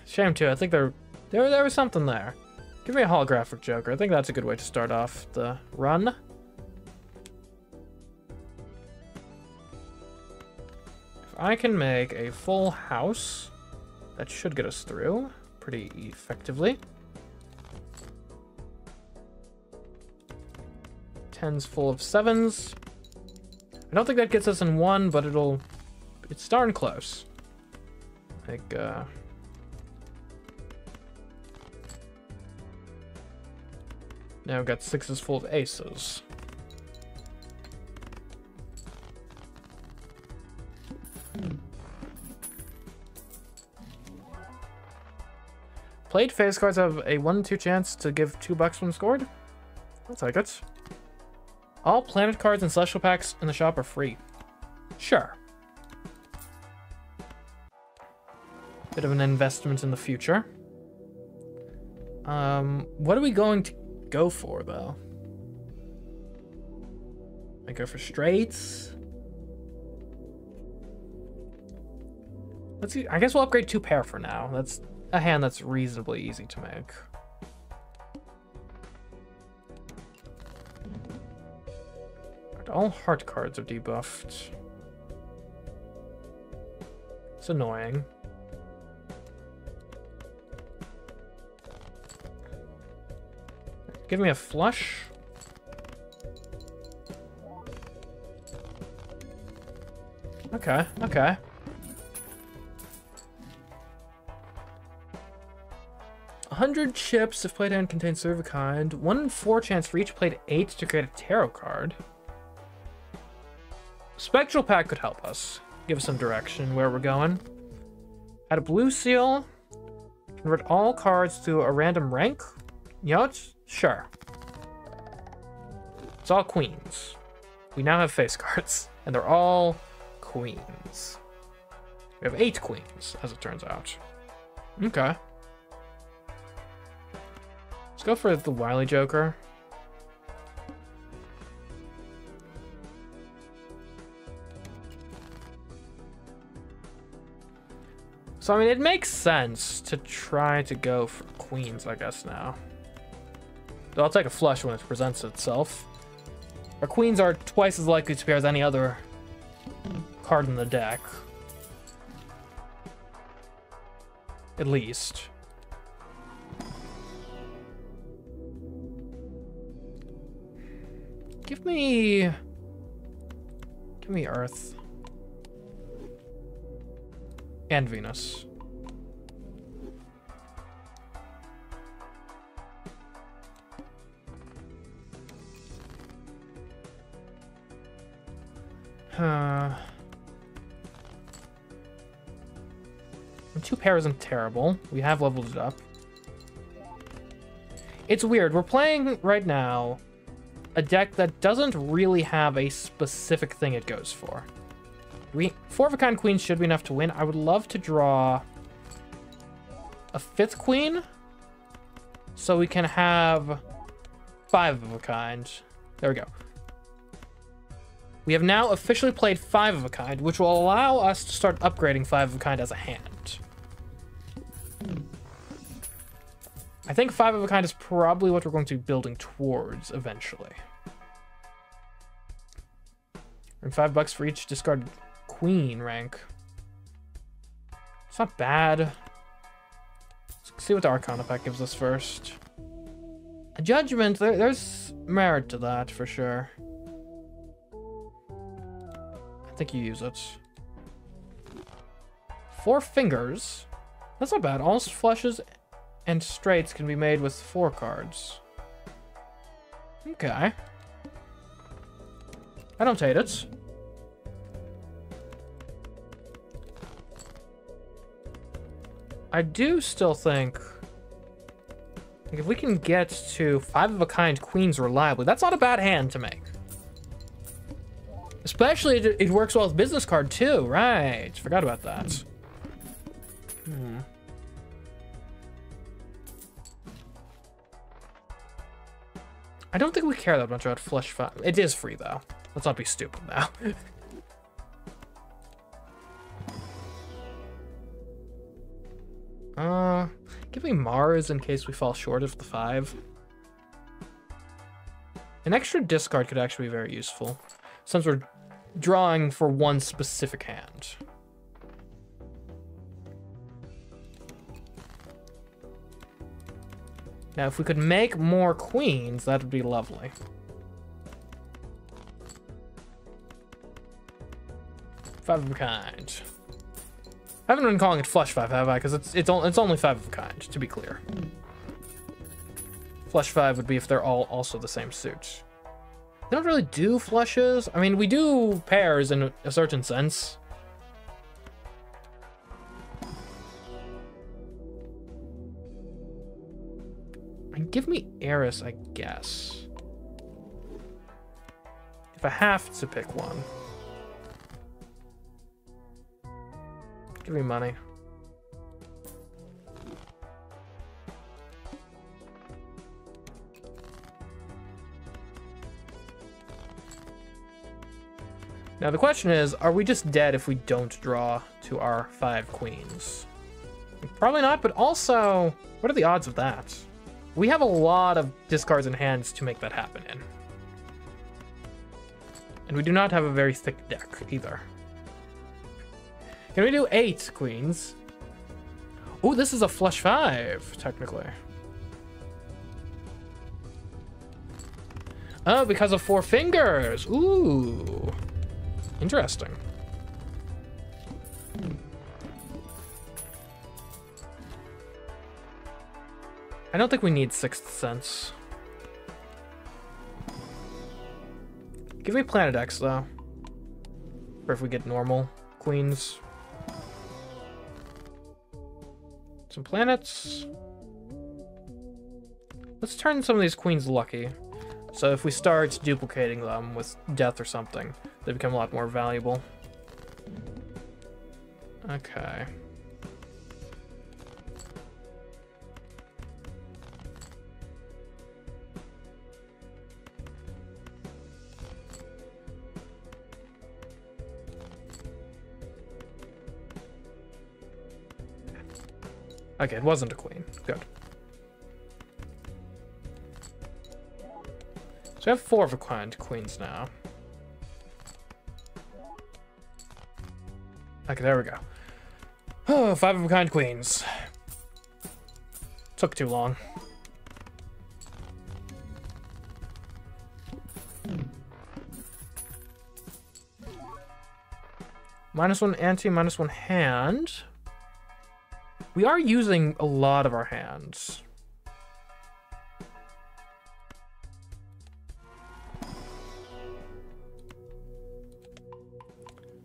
Shame too. I think there was something there. Give me a holographic Joker. I think that's a good way to start off the run. If I can make a full house, that should get us through pretty effectively. 10's full of 7's. I don't think that gets us in 1, but it's darn close. Like, now we've got 6's full of aces. Played face cards have a 1-2 chance to give $2 when scored. I'll take it. All planet cards and celestial packs in the shop are free. Sure. Bit of an investment in the future. What are we going to go for, though? I go for straights. Let's see. I guess we'll upgrade 2 pair for now. That's a hand that's reasonably easy to make. All heart cards are debuffed. It's annoying. Give me a flush. Okay, okay. 100 chips if played hand contains serve a kind. 1 in 4 chance for each played 8 to create a tarot card. Spectral pack could help us. Give us some direction where we're going. Add a blue seal. Convert all cards to a random rank. You know what? Sure. It's all queens. We now have face cards, and they're all queens. We have 8 queens, as it turns out. Okay. Let's go for the Wily Joker. So, I mean, it makes sense to try to go for queens, I guess, now. Though I'll take a flush when it presents itself. Our queens are twice as likely to appear as any other card in the deck. At least. Give me Earth. And Venus. Two pair isn't terrible. We have leveled it up. It's weird. We're playing right now a deck that doesn't really have a specific thing it goes for. 4 of a kind queens should be enough to win. I would love to draw a 5th queen so we can have 5 of a kind. There we go. We have now officially played 5 of a kind, which will allow us to start upgrading 5 of a kind as a hand. I think 5 of a kind is probably what we're going to be building towards eventually. And $5 for each discarded queen rank. It's not bad. Let's see what the Arcana pack gives us first. A Judgment, there's merit to that for sure. I think you use it. 4 fingers. That's not bad. All flushes and straights can be made with 4 cards. Okay. I don't hate it. I do still think, like, if we can get to 5 of a kind queens reliably, that's not a bad hand to make. Especially it works well with business card too, right? Forgot about that. I don't think we care that much about flush 5. It is free though. Let's not be stupid now. Give me Mars in case we fall short of the 5. An extra discard could actually be very useful, since we're drawing for one specific hand. Now, if we could make more queens, that would be lovely. Five of a kind. I haven't been calling it flush 5, have I? Because it's only 5 of a kind, to be clear. Flush 5 would be if they're all also the same suit. They don't really do flushes. I mean, we do pairs in a certain sense. And give me Eris, I guess. If I have to pick one. Give me money. Now the question is, are we just dead if we don't draw to our 5 queens? Probably not, but also, what are the odds of that? We have a lot of discards in hands to make that happen in. And we do not have a very thick deck either. Can we do 8 queens? Oh, this is a flush 5, technically. Oh, because of 4 fingers. Ooh. Interesting. I don't think we need Sixth Sense. Give me Planet X, though. Or if we get normal queens. Some planets. Let's turn some of these queens lucky. So if we start duplicating them with death or something, they become a lot more valuable. Okay. Okay, it wasn't a queen. Good. So we have 4 of a kind queens now. Okay, there we go. Oh, 5 of a kind queens. Took too long. -1 ante, -1 hand. We are using a lot of our hands.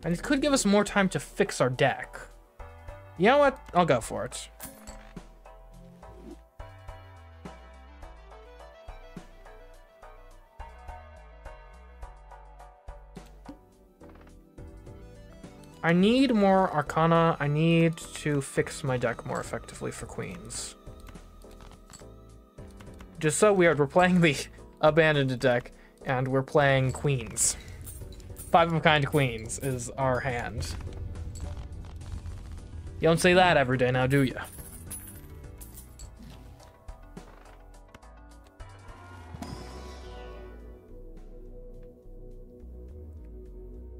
And it could give us more time to fix our deck. You know what? I'll go for it. I need more Arcana. I need to fix my deck more effectively for queens. Just so weird, we're playing the abandoned deck, and we're playing queens. 5 of a kind queens is our hand. You don't say that every day now, do you?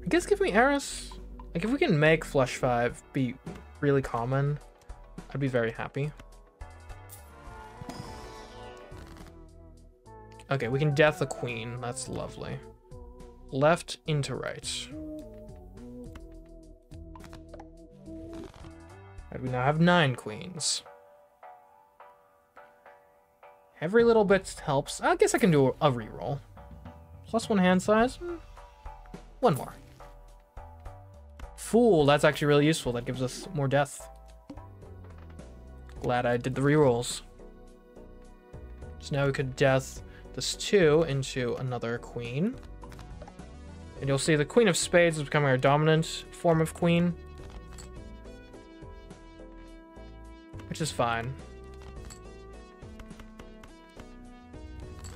I guess give me Eris. Like, if we can make flush 5 be really common, I'd be very happy. Okay, we can death a queen. That's lovely. Left into right. And we now have 9 queens. Every little bit helps. I guess I can do a reroll. +1 hand size. 1 more. Fool, that's actually really useful. That gives us more death. Glad I did the rerolls. So now we could death this 2 into another queen. And you'll see the Queen of Spades is becoming our dominant form of queen. Which is fine.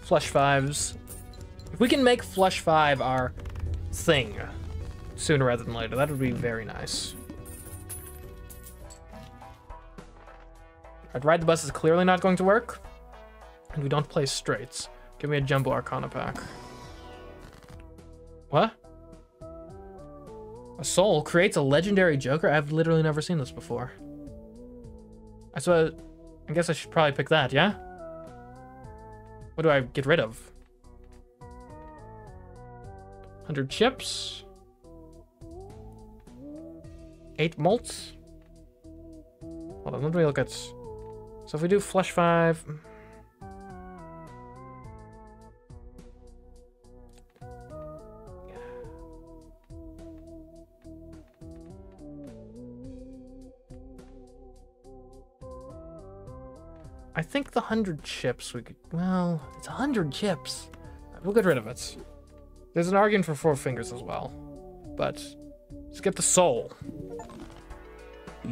Flush 5s. If we can make flush 5 our thing sooner rather than later, that would be very nice. I'd ride the bus is clearly not going to work. And we don't play straights. Give me a Jumbo Arcana pack. What? A soul creates a legendary joker? I've literally never seen this before. I guess I should probably pick that, yeah? What do I get rid of? 100 chips. 8 malts. Hold on, let me look at... So if we do flush 5... I think the 100 chips we could... Well, it's 100 chips. We'll get rid of it. There's an argument for 4 fingers as well. But skip the soul.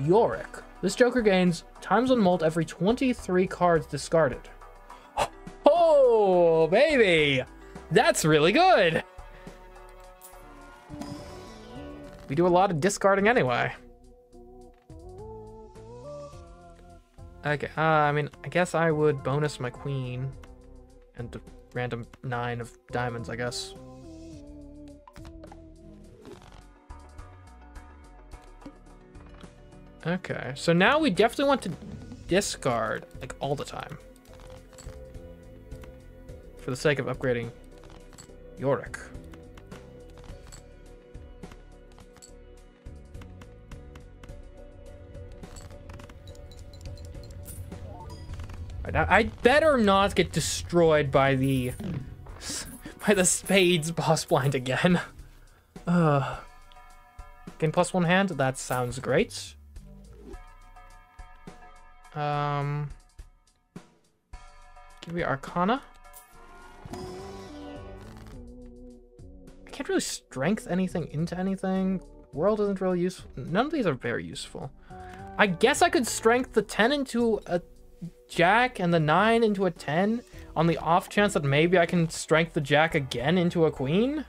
Yorick. This joker gains times 1 molt every 23 cards discarded. Oh, baby! That's really good! We do a lot of discarding anyway. Okay, I mean, I guess I would bonus my queen and the random 9 of diamonds, I guess. Okay, so now we definitely want to discard, like, all the time. For the sake of upgrading Yorick. I better not get destroyed by the spades boss blind again. Gain +1 hand. That sounds great. Give me Arcana. I can't really strength anything into anything. World isn't really useful. None of these are very useful. I guess I could strength the 10 into a jack and the 9 into a 10 on the off chance that maybe I can strength the jack again into a queen.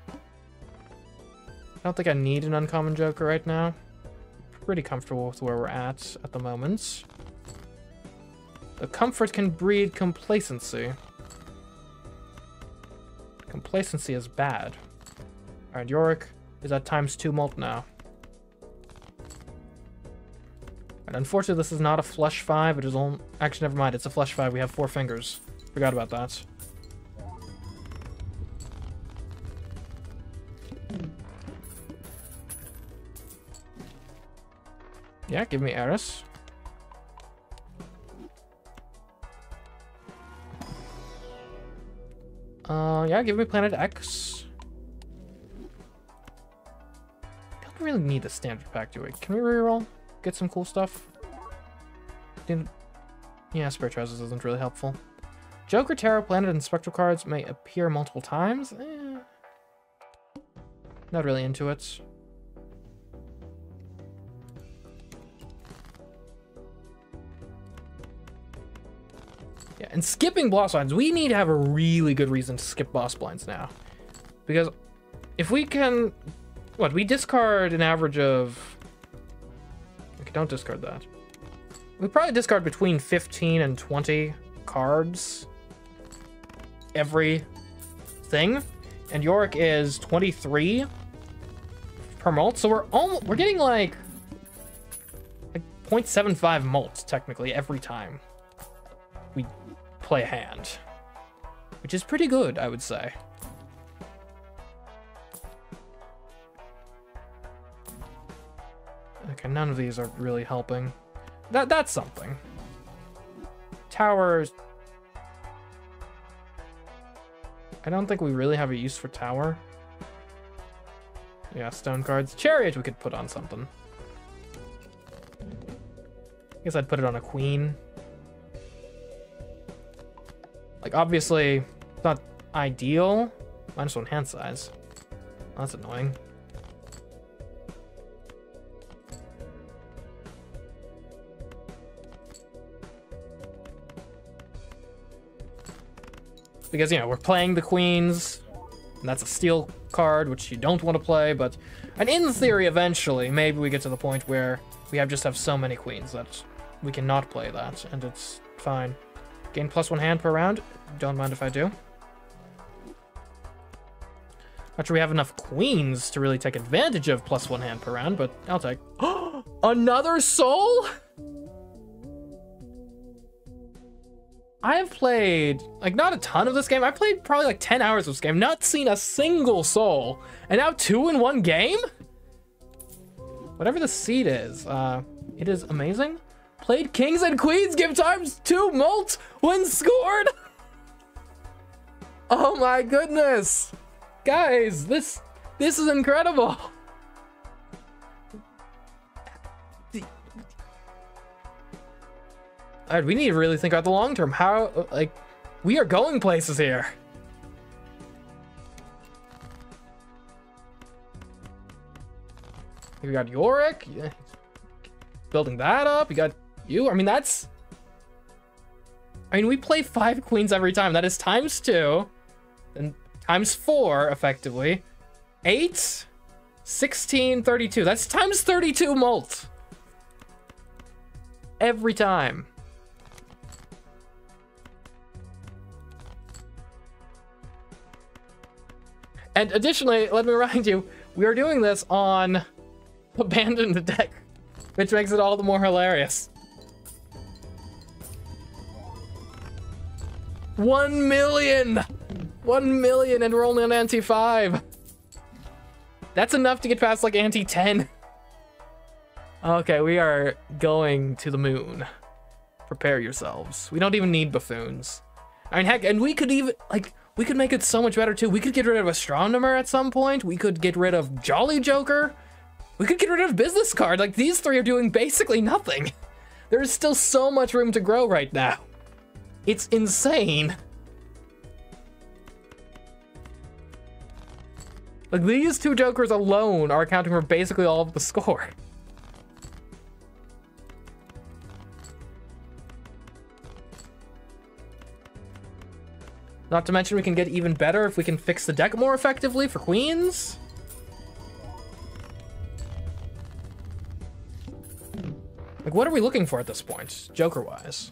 I don't think I need an uncommon joker right now. Pretty comfortable with where we're at the moment. The comfort can breed complacency. Complacency is bad. Alright, Yorick is at ×2 mult now. And unfortunately, this is not a flush 5. It is only... Actually, never mind. It's a flush 5. We have 4 fingers. Forgot about that. Yeah, give me Eris. Yeah, give me Planet X. Don't really need the standard pack, do we? Can we reroll? Get some cool stuff? Yeah, Spare Trousers isn't really helpful. Joker, Tarot, Planet, and Spectral cards may appear multiple times. Not really into it. Yeah, and skipping boss blinds. We need to have a really good reason to skip boss blinds now. Because if we can... What, we discard an average of... Okay, don't discard that. We probably discard between 15 and 20 cards every thing. And Yorick is 23 per mult. So we're getting like 0.75 mult technically every time we play a hand, which is pretty good, I would say. Okay, none of these are really helping. That's something. Towers. I don't think we really have a use for tower. Yeah, stone cards. Chariot we could put on something. I guess I'd put it on a queen. Like, obviously, it's not ideal. -1 hand size. Oh, that's annoying. Because, you know, we're playing the queens, and that's a steal card, which you don't want to play, and in theory, eventually, maybe we get to the point where we just have so many queens that we cannot play that, and it's fine. Gain +1 hand per round. Don't mind if I do. Not sure we have enough queens to really take advantage of +1 hand per round, but I'll take. Another soul? I have played, like, not a ton of this game. I've played probably like 10 hours of this game, not seen a single soul. And now 2 in 1 game? Whatever the seed is, it is amazing. Played kings and queens, give ×2 mult when scored. Oh my goodness. Guys, this is incredible. Alright, we need to really think about the long term. How, like, we are going places here. We got Yorick, building that up. You got you. I mean, we play 5 queens every time. That is ×2, and ×4, effectively. 8, 16, 32. That's ×32 mult. Every time. And additionally, let me remind you, we are doing this on abandoned deck, which makes it all the more hilarious. 1 million! 1 million, and we're only on ante 5. That's enough to get past like ante 10. Okay, we are going to the moon. Prepare yourselves. We don't even need buffoons. I mean, heck, and we could even, like, we could make it so much better too. We could get rid of Astronomer at some point. We could get rid of Jolly Joker. We could get rid of Business Card. Like, these 3 are doing basically nothing. There's still so much room to grow right now. It's insane. Like, these 2 Jokers alone are accounting for basically all of the score. Not to mention we can get even better if we can fix the deck more effectively for queens. Like, what are we looking for at this point, Joker-wise?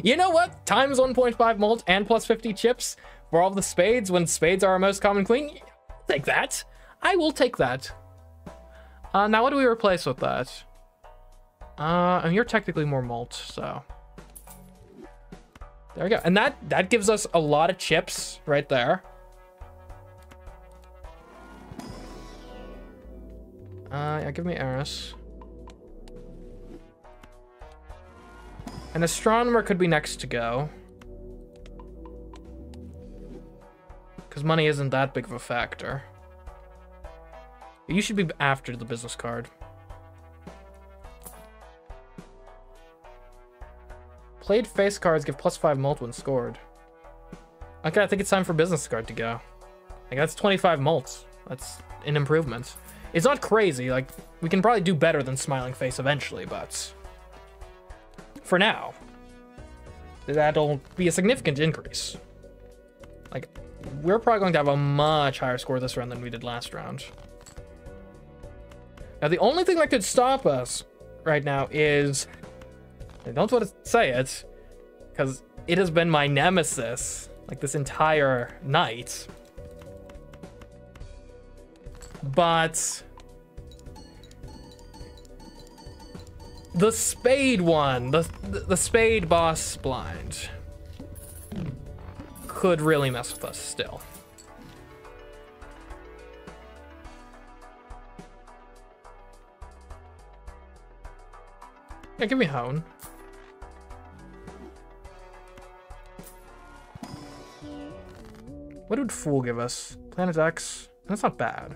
You know what? Times 1.5 mult and +50 chips for all the spades when spades are our most common queen. Take that. I will take that. Now what do we replace with that? I mean, you're technically more mult, so... There we go. And that gives us a lot of chips right there. Yeah, give me Eris. An Astronomer could be next to go. Because money isn't that big of a factor. You should be after the Business Card. Played face cards give +5 mult when scored. Okay, I think it's time for Business Card to go. Like, that's 25 mults. That's an improvement. It's not crazy, like, we can probably do better than Smiling Face eventually, but... for now, that'll be a significant increase. Like, we're probably going to have a much higher score this round than we did last round. Now, the only thing that could stop us right now is... I don't want to say it, because it has been my nemesis, like, this entire night. But... the spade one, the spade boss blind, could really mess with us still. Yeah, give me Hone. What would Fool give us? Planet X? That's not bad.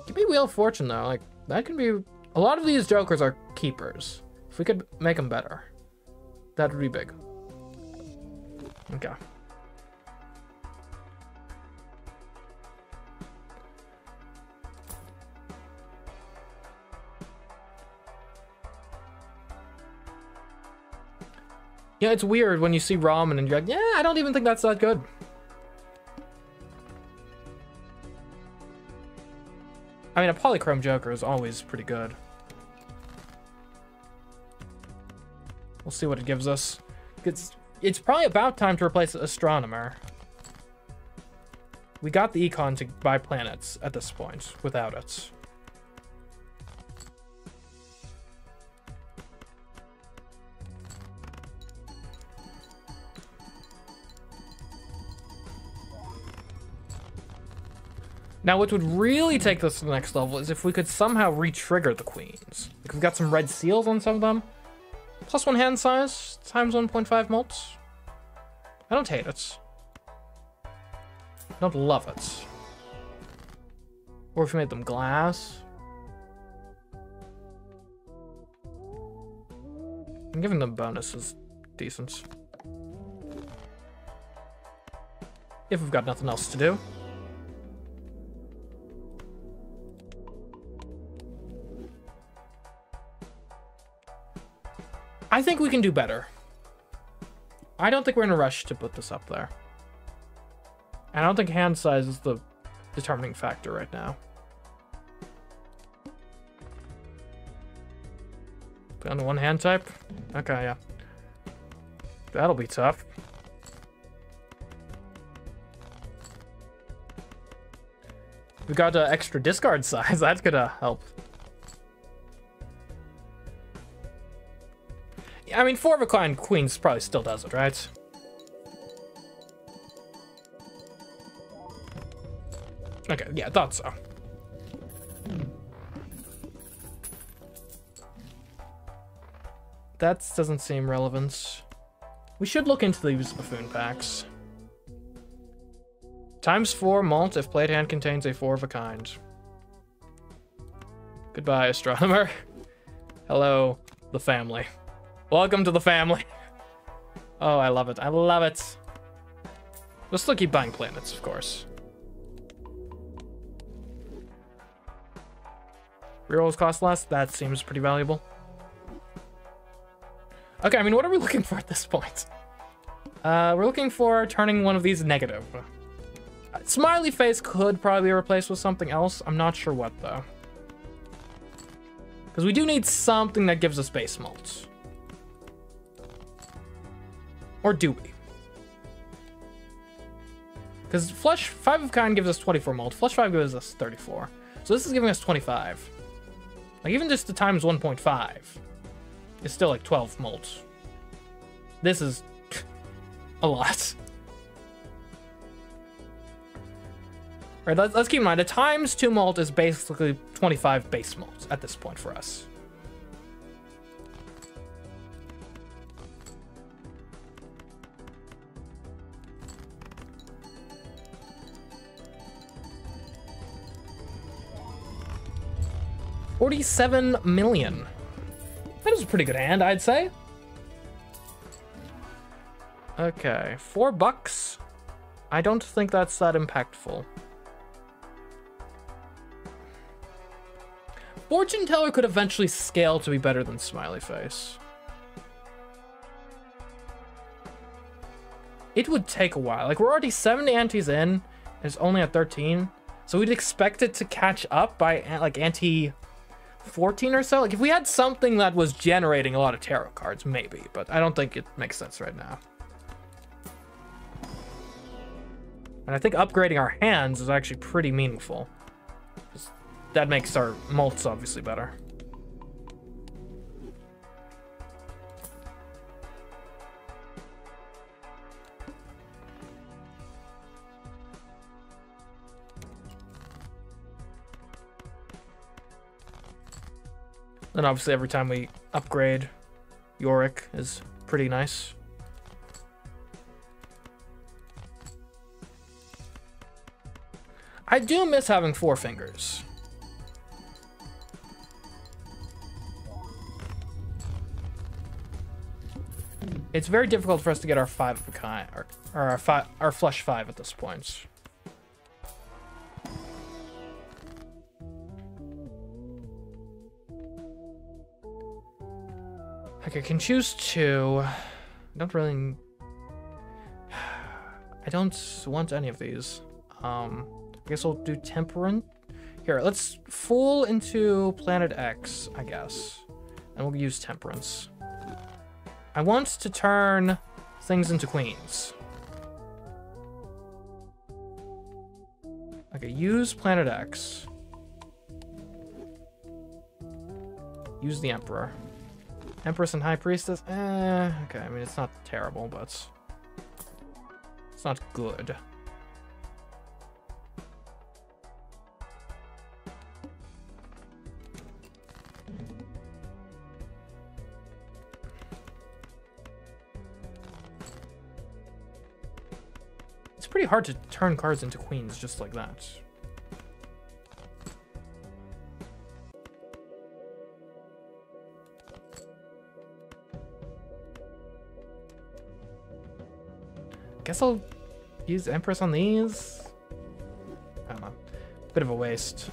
Give me Wheel of Fortune, though. Like, that can be... a lot of these Jokers are keepers. If we could make them better, that would be big. Okay. Yeah, it's weird when you see ramen and you're like, yeah, I don't even think that's that good. I mean, a polychrome joker is always pretty good. We'll see what it gives us. It's probably about time to replace astronomer. We got the econ to buy planets at this point without it. Now, what would really take this to the next level is if we could somehow re-trigger the queens. Like, we've got some red seals on some of them. +1 hand size, times 1.5 molts. I don't hate it. I don't love it. Or if we made them glass. I'm giving them bonus is decent. If we've got nothing else to do. I think we can do better. I don't think we're in a rush to put this up there. And I don't think hand size is the determining factor right now. Put on the one hand type? Okay, yeah. That'll be tough. We got extra discard size. That's gonna help. I mean, 4 of a kind queens probably still does it, right? Okay, yeah, I thought so. That doesn't seem relevant. We should look into these buffoon packs. ×4 malt if played hand contains a 4 of a kind. Goodbye, astronomer. Hello, the family. Welcome to the family. Oh, I love it. I love it. We'll still keep buying planets, of course. Rerolls cost less? That seems pretty valuable. Okay, I mean, what are we looking for at this point? We're looking for turning one of these negative. Smiley face could probably be replaced with something else. I'm not sure what, though. Because we do need something that gives us base molts. Or do we? Because Flush 5 of kind gives us 24 malt. Flush 5 gives us 34. So this is giving us 25. Like, even just the times 1.5 is still like 12 malt. This is a lot. All right, let's keep in mind, a times 2 malt is basically 25 base malts at this point for us. $47 million. That is a pretty good hand, I'd say. Okay, $4. I don't think that's that impactful. Fortune Teller could eventually scale to be better than Smiley Face. It would take a while. Like, we're already 70 antes in, and it's only at 13. So we'd expect it to catch up by, like, ante 14 or so. Like, if we had something that was generating a lot of tarot cards, maybe. But I don't think it makes sense right now. And I think upgrading our hands is actually pretty meaningful. That makes our malts obviously better. Then obviously every time we upgrade, Yorick is pretty nice. I do miss having 4 fingers. It's very difficult for us to get our 5 of a kind, or our flush 5 at this point. Okay, I can choose 2. I don't really... I don't want any of these. I guess I'll do Temperance Here, let's fool into Planet X, I guess. And we'll use Temperance. I want to turn things into queens. Okay, use Planet X. Use the Emperor. Empress and High Priestess? Okay, I mean, it's not terrible, but it's not good. It's pretty hard to turn cards into queens just like that. Guess I'll use Empress on these. I don't know. Bit of a waste.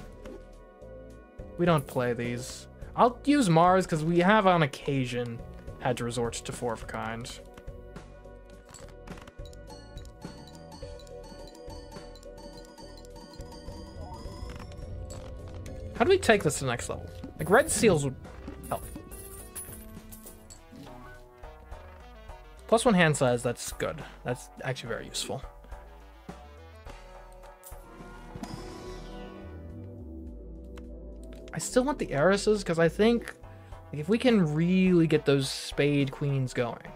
We don't play these. I'll use Mars because we have on occasion had to resort to 4 of a kind. How do we take this to the next level? Like, red seals would help. +1 hand size, that's good. That's actually very useful. I still want the heiresses, because I think if we can really get those spade queens going.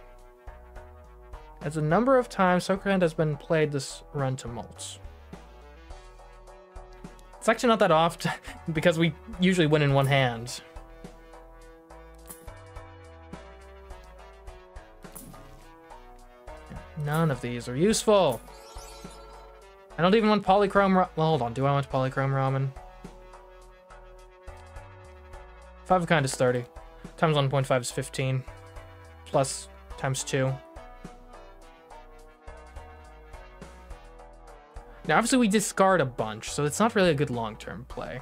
As a number of times Soccer has been played this run to Molts. It's actually not that often, because we usually win in one hand. None of these are useful. I don't even want polychrome well, hold on, do I want polychrome ramen? 5 of kind is 30. Times 1.5 is 15. Plus times 2. Now, obviously, we discard a bunch, so it's not really a good long-term play.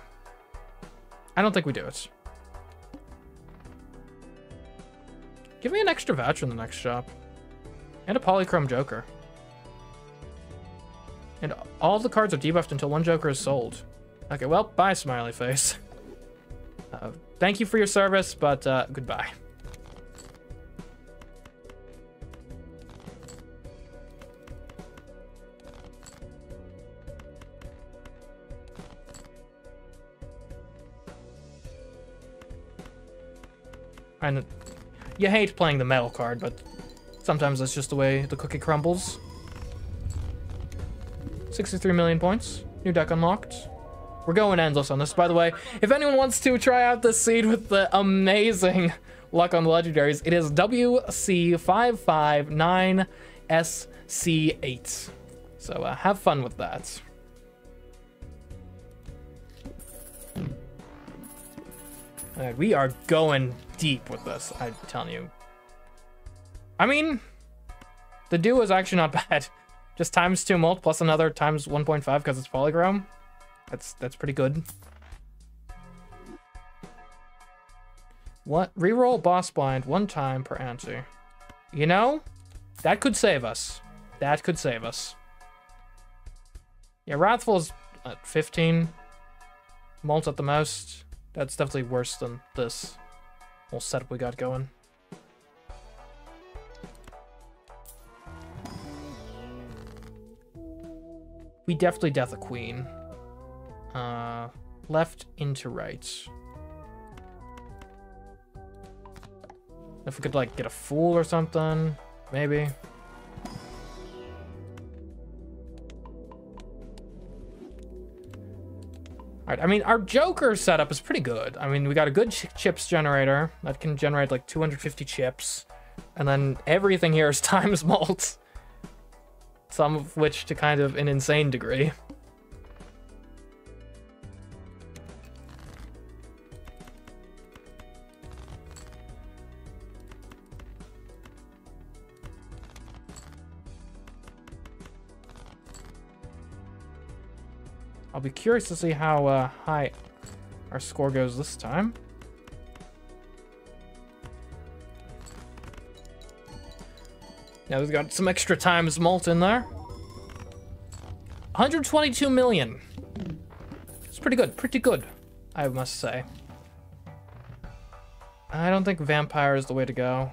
I don't think we do it. Give me an extra voucher in the next shop. And a polychrome joker. And all the cards are debuffed until 1 joker is sold. Okay, well, bye, smiley face. Thank you for your service, but goodbye. And you hate playing the metal card, but sometimes that's just the way the cookie crumbles. 63 million points. New deck unlocked. We're going endless on this, by the way. If anyone wants to try out this seed with the amazing luck on the legendaries, it is WC559SC8. So have fun with that. Alright, we are going deep with this, I'm telling you. I mean, the duo is actually not bad. Just times 2 mult plus another times 1.5 because it's polychrome. That's pretty good. What? Reroll boss blind 1 time per ante. You know, that could save us. That could save us. Yeah, Wrathful is 15 mult at the most. That's definitely worse than this whole setup we got going. We definitely death a queen. Left into right. If we could like get a fool or something, maybe. Alright, I mean, our Joker setup is pretty good. I mean, we got a good chips generator that can generate like 250 chips. And then everything here is times mult. Some of which to kind of an insane degree. I'll be curious to see how high our score goes this time. Now we've got some extra times mult in there. 122 million. It's pretty good, I must say. I don't think vampire is the way to go.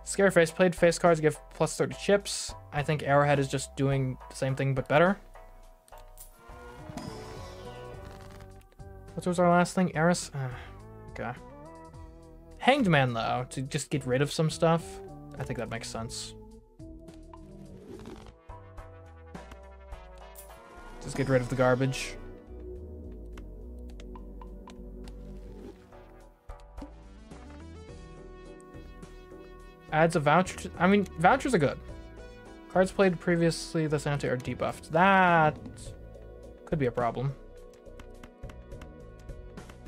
Scary face. Played face cards give plus 30 chips. I think Arrowhead is just doing the same thing but better. What was our last thing? Eris? Okay. Hanged Man, though, to just get rid of some stuff. I think that makes sense. Just get rid of the garbage. Adds a voucher to, I mean, vouchers are good. Cards played previously this ante are debuffed. That could be a problem.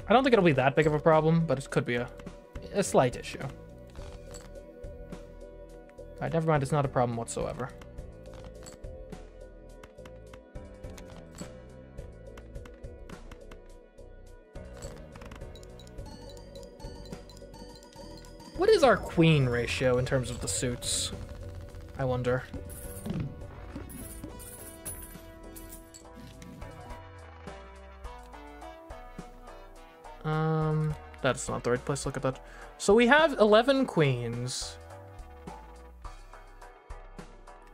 I don't think it'll be that big of a problem, but it could be a slight issue. Alright, never mind, it's not a problem whatsoever. What is our queen ratio in terms of the suits? I wonder. That's not the right place to look at that. So we have 11 queens.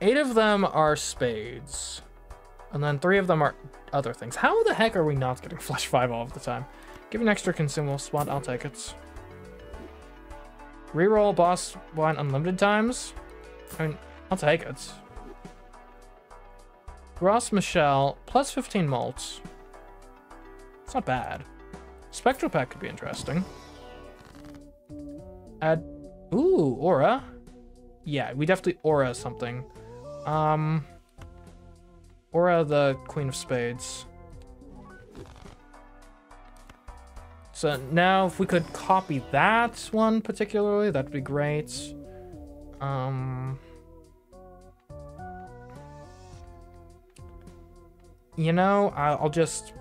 8 of them are spades. And then 3 of them are other things. How the heck are we not getting flush 5 all of the time? Give an extra consumable spot, I'll take it. Reroll boss wine unlimited times? I mean, I'll take it. Gross Michelle, plus 15 malts. It's not bad. Spectral Pack could be interesting. Add... Ooh, Aura. Yeah, we definitely Aura something. Aura the Queen of Spades. So now if we could copy that one particularly, that'd be great. You know, I'll just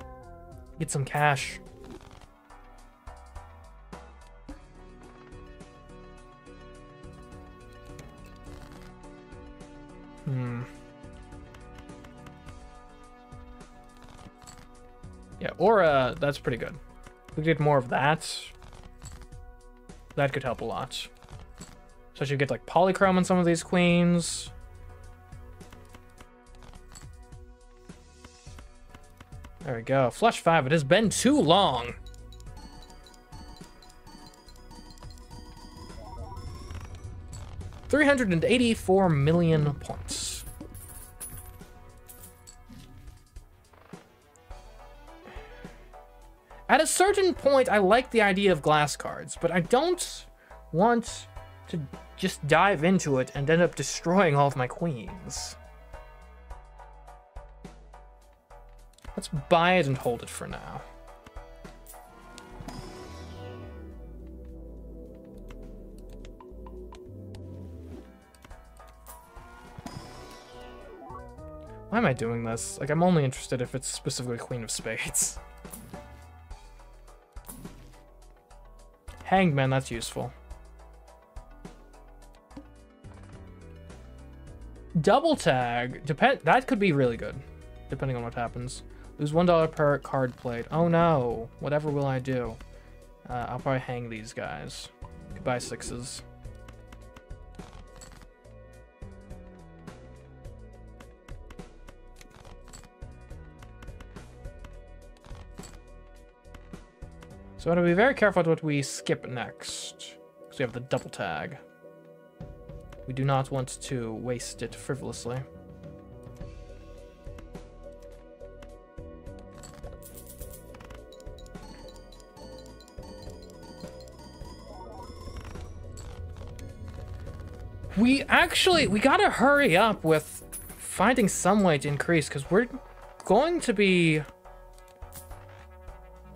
get some cash. Yeah, Aura, that's pretty good. If we get more of that, that could help a lot. So you get like polychrome on some of these queens. There we go. Flush 5. It has been too long. $384 million points. At a certain point, I like the idea of glass cards, but I don't want to just dive into it and end up destroying all of my queens. Let's buy it and hold it for now. Why am I doing this? Like, I'm only interested if it's specifically Queen of Spades. Hanged Man, that's useful. Double tag, that could be really good, depending on what happens. Lose $1 per card played. Oh no, whatever will I do? I'll probably hang these guys. Goodbye, 6s. So I want to be very careful with what we skip next, because we have the double tag. We do not want to waste it frivolously. We gotta hurry up with finding some way to increase, because we're going to be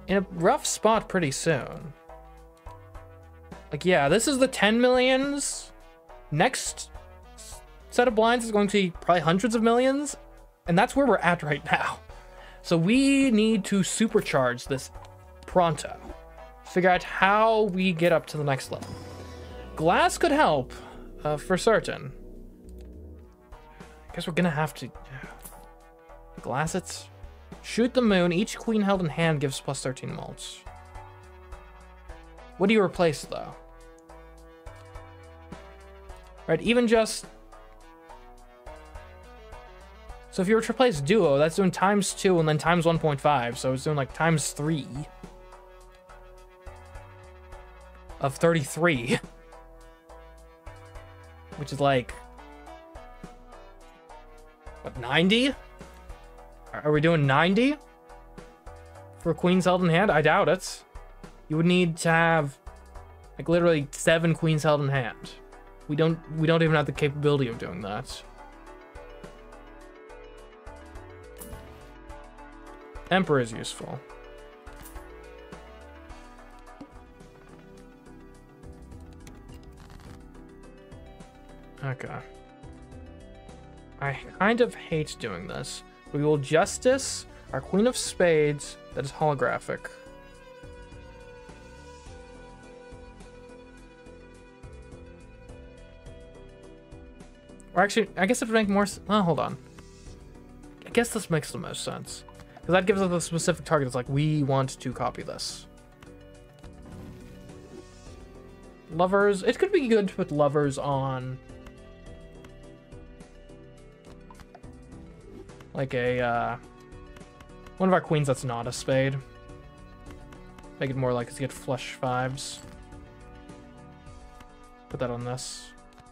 in a rough spot pretty soon. Like, yeah, this is the 10 millions. Next set of blinds is going to be probably hundreds of millions, and that's where we're at right now. So we need to supercharge this pronto. Figure out how we get up to the next level. Glass could help, for certain. I guess we're gonna have to glass it. Shoot the moon. Each queen held in hand gives plus 13 mults. What do you replace, though? Right, even just... So if you were to replace duo, that's doing ×2 and then times 1.5. So it's doing like ×3 of 33. Which is like... What, 90? Are we doing 90? For queens held in hand? I doubt it. You would need to have like literally 7 queens held in hand. We don't even have the capability of doing that. Emperor is useful. Okay. I kind of hate doing this. We will Justice our Queen of Spades that is holographic. Or actually, I guess it would make more sense. Oh, hold on. I guess this makes the most sense. Because that gives us a specific target. It's like, we want to copy this. Lovers. It could be good to put lovers on... like a, one of our queens that's not a spade. Make it more like to get flush 5s. Put that on this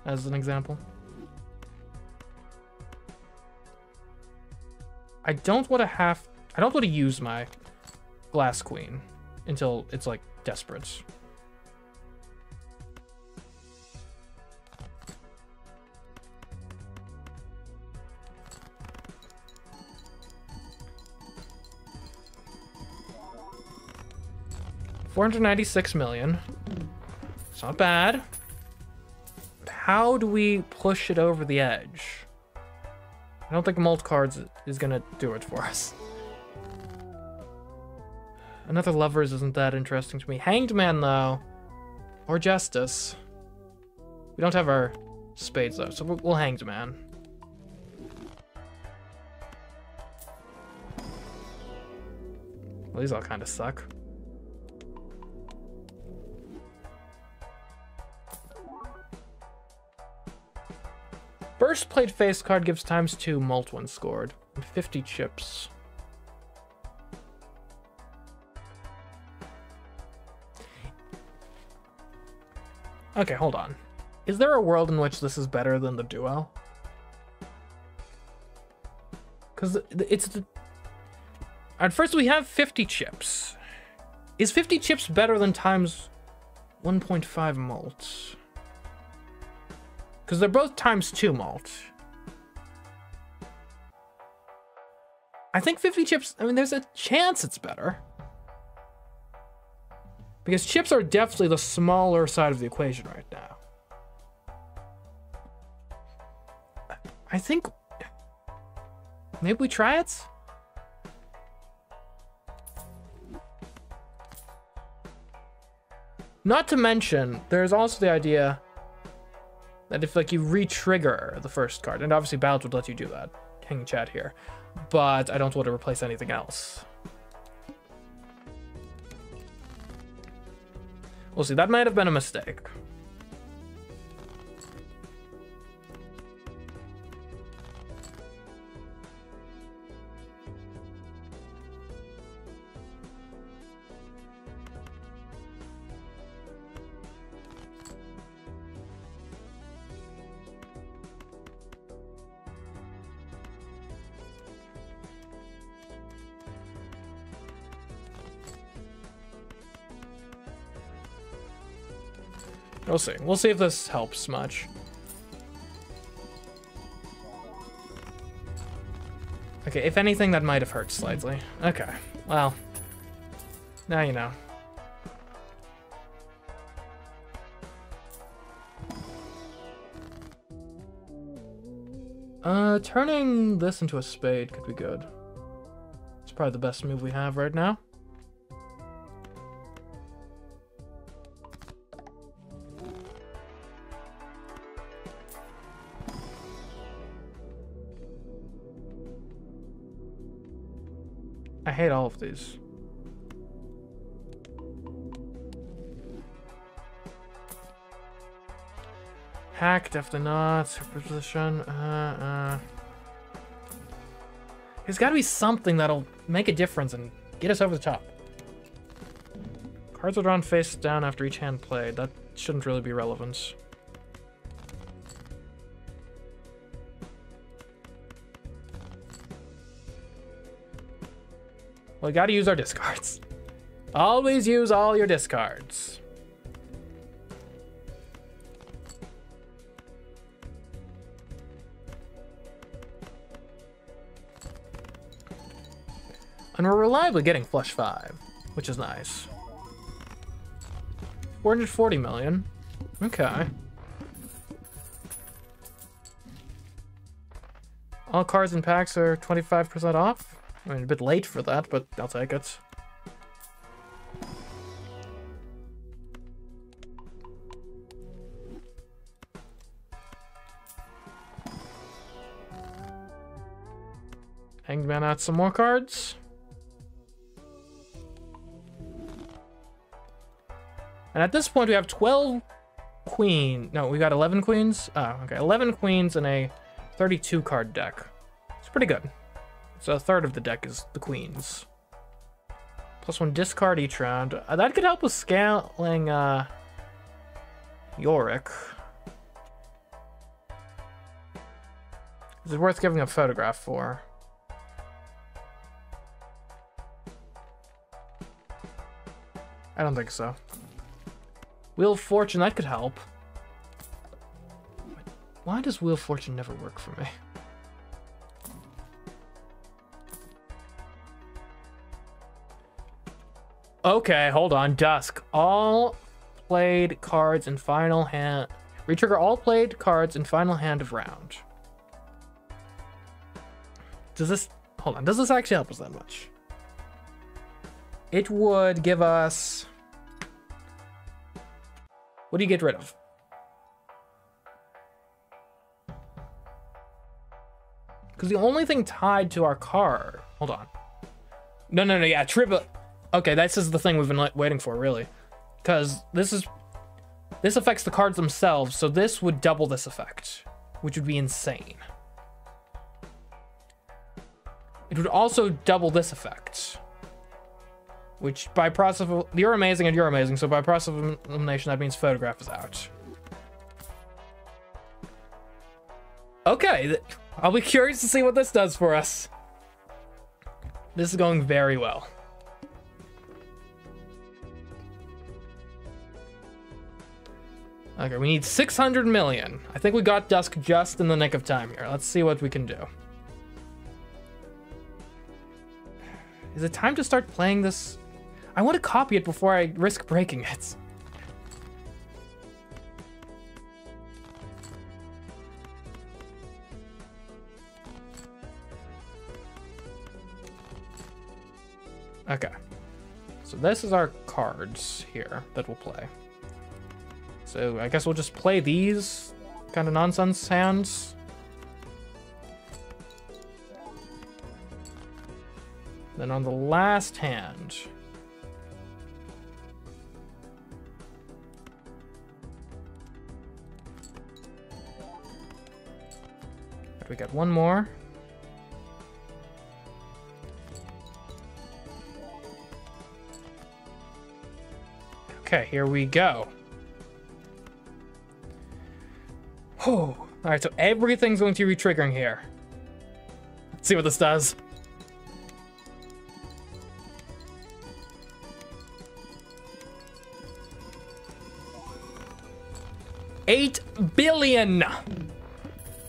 as an example. I don't want to use my glass queen until it's like desperate. $496 million. It's not bad. How do we push it over the edge? I don't think mult cards is gonna do it for us. Another lovers isn't that interesting to me. Hanged man though, or justice. We don't have our spades though, so we'll hanged man. Well, these all kind of suck. First played face card gives ×2 mult when scored, and 50 chips. Okay, hold on. Is there a world in which this is better than the duo? Because it's the... At first we have 50 chips. Is 50 chips better than ×1.5 mult? Because they're both ×2 mult. I think 50 chips, I mean, there's a chance it's better. Because chips are definitely the smaller side of the equation right now. I think... maybe we try it? Not to mention, there's also the idea that if like you re-trigger the first card, and obviously Balatro would let you do that, hang chat here, but I don't want to replace anything else. We'll see, that might have been a mistake. We'll see. We'll see if this helps much. Okay, if anything, that might have hurt slightly. Okay, well, now you know. Turning this into a spade could be good. It's probably the best move we have right now. I hate all of these. Hack, definitely not. Superposition. There's got to be something that'll make a difference and get us over the top. Cards are drawn face down after each hand played. That shouldn't really be relevant. Well, we got to use our discards. Always use all your discards. And we're reliably getting flush 5, which is nice. 440 million. Okay. All cards and packs are 25% off. I mean, a bit late for that, but I'll take it. Hanged Man out some more cards. And at this point, we have 12 queen. No, we got 11 queens. Oh, okay. 11 queens in a 32 card deck. It's pretty good. So a third of the deck is the queens. Plus 1 discard each round. That could help with scaling Yorick. Is it worth giving a photograph for? I don't think so. Wheel of Fortune, that could help. Why does Wheel of Fortune never work for me? Okay, hold on. Dusk. All played cards in final hand. Retrigger all played cards in final hand of round. Does this... Hold on. Does this actually help us that much? It would give us... What do you get rid of? Because the only thing tied to our card... Hold on. No, yeah, triple... Okay, this is the thing we've been waiting for, really. Because this affects the cards themselves, so this would double this effect, which would be insane. It would also double this effect, which by process of... You're amazing and you're amazing, so by process of elimination, that means photograph is out. Okay, I'll be curious to see what this does for us. This is going very well. Okay, we need 600 million. I think we got Dusk just in the nick of time here. Let's see what we can do. Is it time to start playing this? I want to copy it before I risk breaking it. Okay. So this is our cards here that we'll play. So I guess we'll just play these kind of nonsense hands. Then on the last hand, we got one more. Okay, here we go. Oh, all right, so everything's going to be triggering here. Let's see what this does. $8 billion.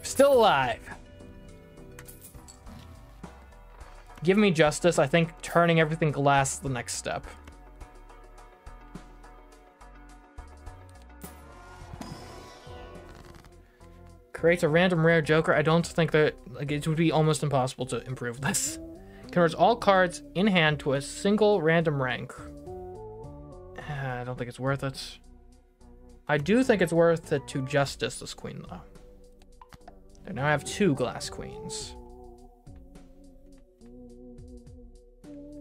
Still alive. Give me justice. I think turning everything glass is the next step. Creates a random rare joker. I don't think that, like, it would be almost impossible to improve this. Converts all cards in hand to a single random rank. I don't think it's worth it. I do think it's worth it to justice this queen, though. I now have 2 glass queens.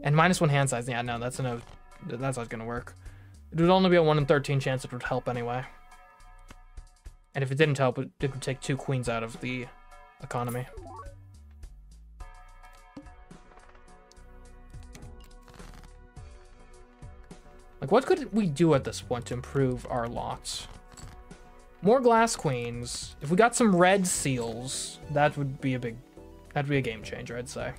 And -1 hand size. Yeah, no, that's not gonna work. It would only be a 1 in 13 chance it would help anyway. And if it didn't help, it would take 2 queens out of the economy. Like, what could we do at this point to improve our lots? More glass queens. If we got some red seals, that'd be a game changer, I'd say.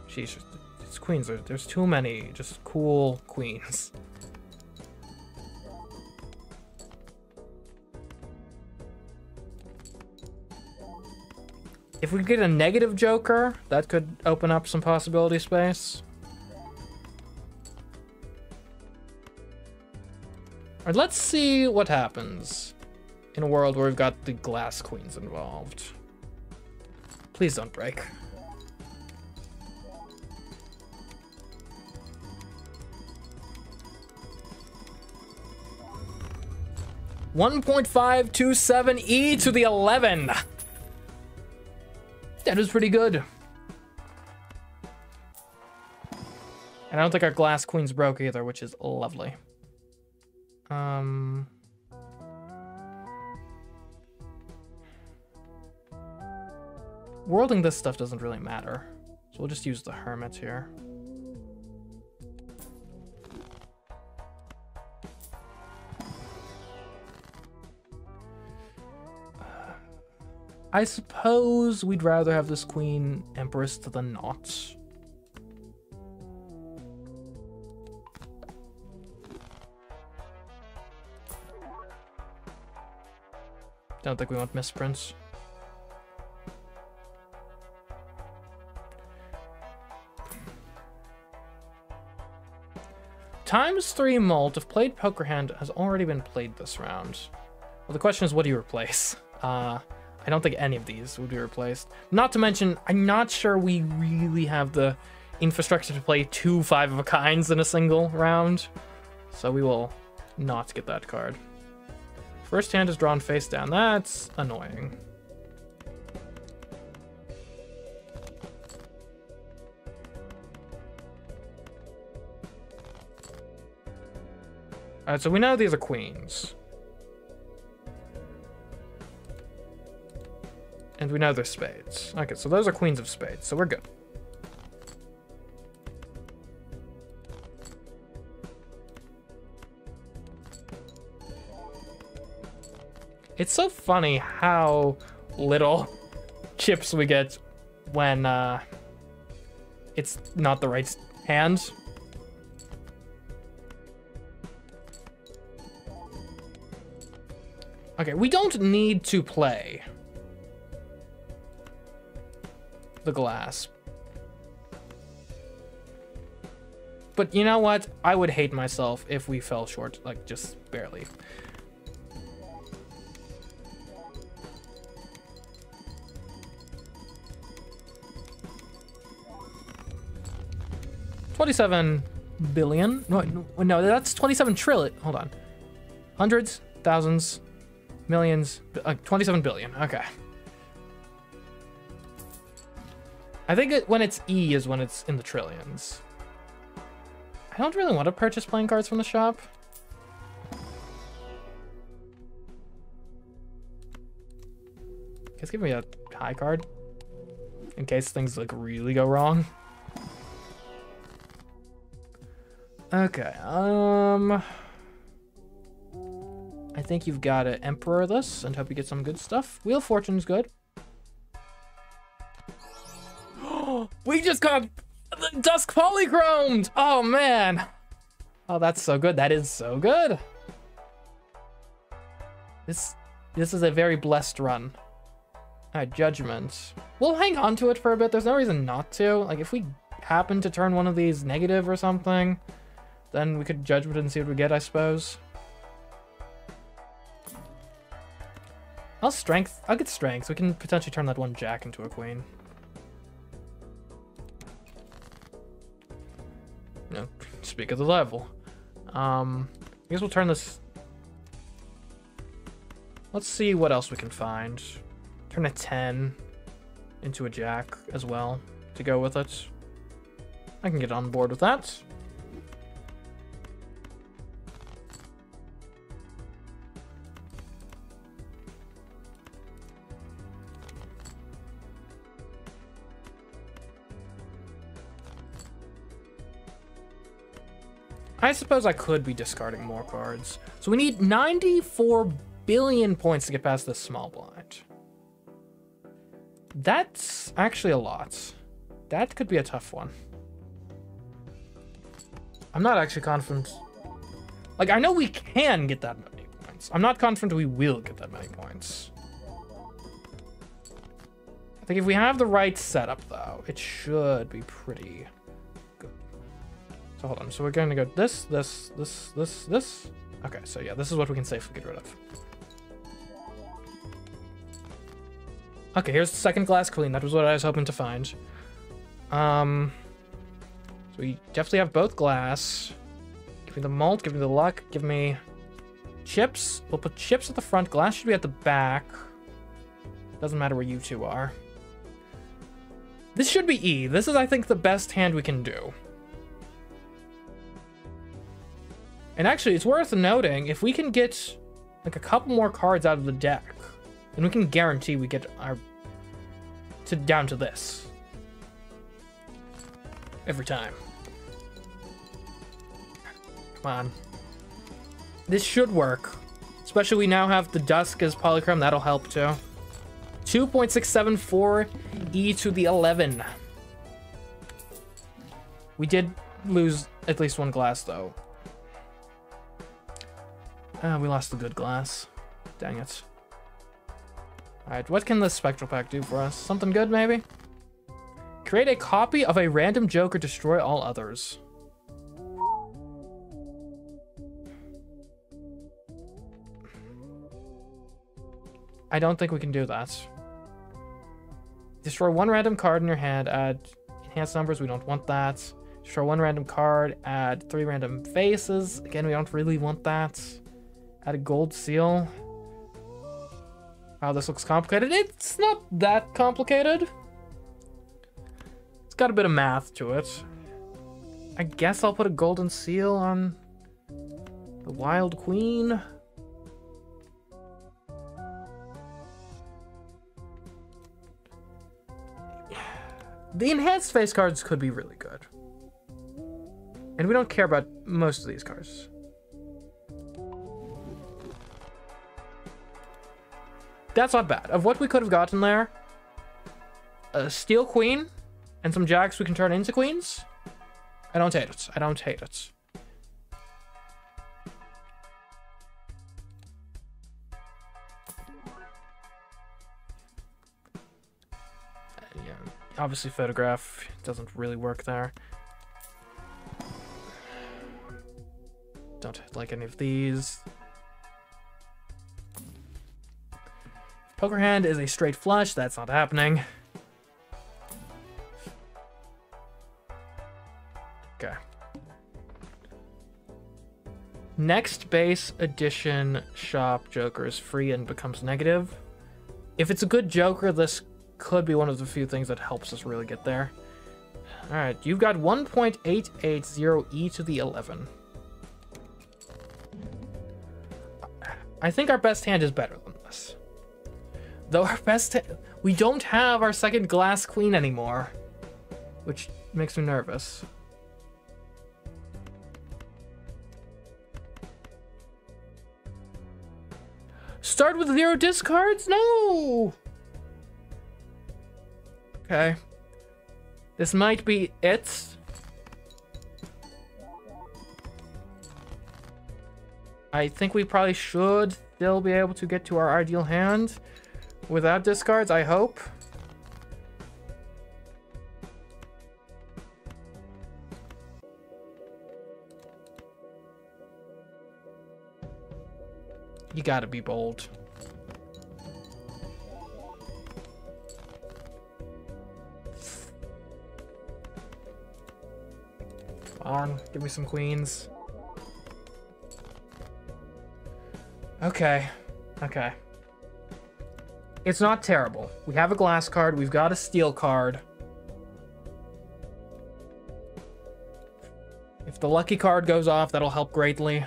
Jeez, these queens, there's too many just cool queens. If we get a negative joker, that could open up some possibility space. Alright, let's see what happens in a world where we've got the glass queens involved. Please don't break. (1.527 to the 11). That was pretty good. And I don't think our glass queens broke either, which is lovely. Worlding this stuff doesn't really matter. So we'll just use the hermit here. I suppose we'd rather have this queen empress to the not. Don't think we want misprints. ×3 molt if played poker hand has already been played this round. Well, the question is, what do you replace? I don't think any of these would be replaced. Not to mention, I'm not sure we really have the infrastructure to play 2 5-of-a-kinds in a single round. So we will not get that card. First hand is drawn face down. That's annoying. Alright, so we know these are queens. And we know they're spades. Okay, so those are queens of spades, so we're good. It's so funny how little chips we get when it's not the right hand. Okay, we don't need to play the glass. But you know what? I would hate myself if we fell short, like, just barely. $27 billion? No, that's 27 trillion. Hold on. Hundreds, thousands, millions, 27 billion. Okay. I think when it's E is when it's in the trillions. I don't really want to purchase playing cards from the shop. Just give me a high card in case things like really go wrong. Okay, I think you've got to Emperor this and hope you get some good stuff. Wheel of Fortune's good. We just got the Dusk Polychromed! Oh, man. Oh, that's so good. That is so good. This is a very blessed run. All right, Judgment. We'll hang on to it for a bit. There's no reason not to. Like, if we happen to turn one of these negative or something, then we could Judgment and see what we get, I suppose. I'll get Strength. We can potentially turn that one Jack into a Queen. know, speak of the level. I guess we'll turn this... Let's see what else we can find. Turn a 10 into a jack as well to go with it. I can get on board with that. I suppose I could be discarding more cards. So we need 94 billion points to get past this small blind. That's actually a lot. That could be a tough one. I'm not actually confident. Like, I know we can get that many points. I'm not confident we will get that many points. I think if we have the right setup, though, it should be pretty good. So hold on. So we're going to go this. Okay, so yeah, this is what we can safely get rid of. Okay, here's the second glass queen. That was what I was hoping to find. So we definitely have both glass. Give me the malt, give me the luck, give me chips. We'll put chips at the front. Glass should be at the back. Doesn't matter where you two are. This should be E. This is, I think, the best hand we can do. And actually, it's worth noting, if we can get like a couple more cards out of the deck, then we can guarantee we get our down to this every time. Come on. This should work. Especially we now have the Dusk as Polychrome. That'll help too. 2.674 E to the 11. We did lose at least one glass though. We lost the good glass. Dang it. Alright, what can this Spectral Pack do for us? Something good, maybe? Create a copy of a random Joker, destroy all others. I don't think we can do that. Destroy one random card in your hand, add enhanced numbers, we don't want that. Destroy one random card, add 3 random faces. Again, we don't really want that. Add a gold seal. Wow, this looks complicated. It's not that complicated. It's got a bit of math to it. I guess I'll put a golden seal on the Wild Queen. The enhanced face cards could be really good. And we don't care about most of these cards. That's not bad. Of what we could have gotten there, a Steel Queen and some jacks we can turn into queens. I don't hate it. I don't hate it. Yeah, obviously Photograph doesn't really work there. Don't like any of these. Poker hand is a straight flush. That's not happening. Okay. Next base edition shop Joker is free and becomes negative. If it's a good Joker, this could be one of the few things that helps us really get there. All right, you've got 1.880 E to the 11. I think our best hand is better than this. Though our best... We don't have our second glass queen anymore. Which makes me nervous. Start with 0 discards? No! Okay. This might be it. I think we probably should still be able to get to our ideal hand. Without discards, I hope. You gotta be bold. Come on, give me some queens. Okay. Okay. It's not terrible. We have a glass card. We've got a steel card. If the lucky card goes off, that'll help greatly.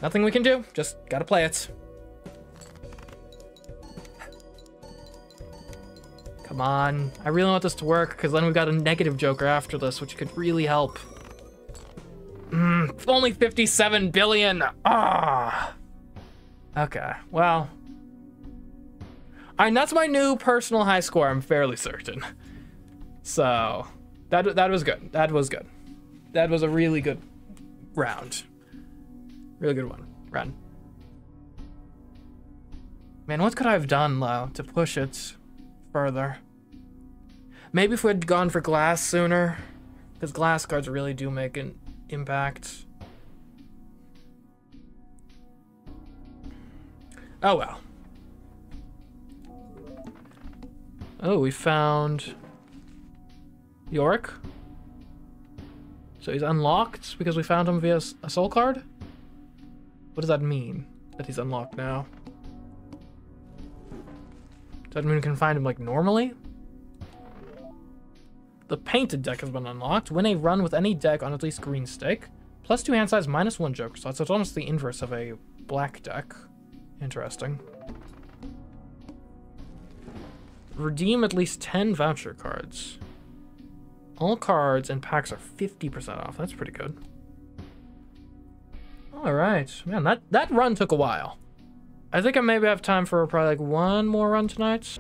Nothing we can do. Just gotta play it. Come on. I really want this to work, because then we've got a negative joker after this, which could really help. Only 57 billion. Ah. Okay, well. And that's my new personal high score, I'm fairly certain. So, that was good. That was good. That was a really good round. Really good run. Man, what could I have done, though, to push it further? Maybe if we had gone for glass sooner, because glass cards really do make an impact. Oh, well. Oh, we found Yorick. So he's unlocked because we found him via a soul card? What does that mean, that he's unlocked now? Does that mean we can find him, like, normally? The painted deck has been unlocked. Win a run with any deck on at least green stake. +2 hand size, -1 joker slot. So it's almost the inverse of a black deck. Interesting. Redeem at least 10 voucher cards. All cards and packs are 50% off. That's pretty good. All right, man, that run took a while. I think I maybe have time for probably like one more run tonight.